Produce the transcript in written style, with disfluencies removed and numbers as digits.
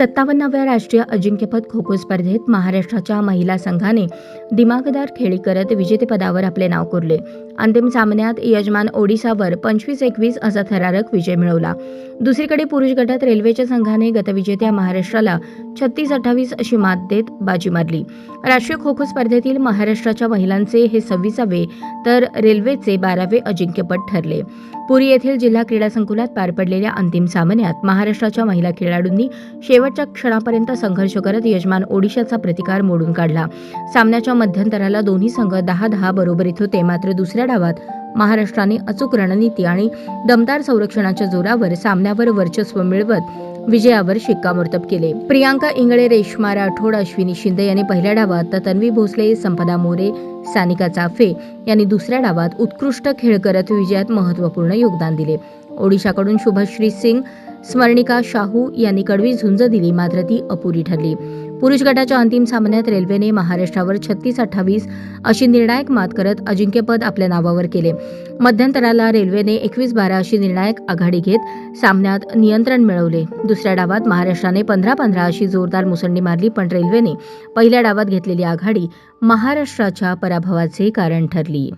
57व्या राष्ट्रीय अजिंक्यपद खो खो स्पर्धेत महाराष्ट्राच्या महिला संघाने दिमाखदार खेळी करत विजेतेपदावर आपले नाव कोरले. अंतिम सामन्यात यजमान ओडिशावर 25-21 असा थरारक विजय मिळवला. दुसरीकडे पुरुष गटात रेल्वेच्या संघाने गतविजेत्या महाराष्ट्राला 36-28 अशी मात देत बाजी मारली. राष्ट्रीय खो खो स्पर्धेतील महाराष्ट्राच्या महिलांचे हे 26वे तर रेल्वेचे 12वे अजिंक्यपद ठरले. पुरी येथील जिल्हा क्रीडा संकुलात पार पडलेल्या अंतिम सामन्यात महाराष्ट्राच्या महिला खेळाडूंनी शेवटच्या क्षणापर्यंत संघर्ष करत यजमान ओडिशाचा प्रतिकार मोडून काढला. सामन्याच्या मध्यंतराला दोन्ही संघ 10-10 बरोबरीत होते. मात्र दुसऱ्या डावात महाराष्ट्राने अचूक रणनीती आणि दमदार संरक्षणाच्या जोरावर सामन्यावर वर्चस्व मिळवत विजयावर शिक्कामोर्तब केले. प्रियांका इंगळे, रेश्मा राठोड, अश्विनी शिंदे यांनी पहिल्या डावात तर तन्वी भोसले, संपदा मोरे, सानिका चाफे यांनी दुसऱ्या डावात उत्कृष्ट खेळ करत विजयात महत्त्वपूर्ण योगदान दिले. ओडिशाकडून शुभश्री सिंग, स्मरणिका शाहू यांनी कडवी झुंज दिली, मात्र ती अपुरी ठरली. पुरुष गटाच्या अंतिम सामन्यात रेल्वेने महाराष्ट्रावर 36-28 अशी निर्णायक मात करत अजिंक्यपद आपल्या नावावर केले. मध्यंतराला रेल्वेने 21-12 अशी निर्णायक आघाडी घेत सामन्यात नियंत्रण मिळवले. दुसऱ्या डावात महाराष्ट्राने 15-15 अशी जोरदार मुसंडी मारली, पण रेल्वेने पहिल्या डावात घेतलेली आघाडी महाराष्ट्राच्या पराभवाचे कारण ठरली.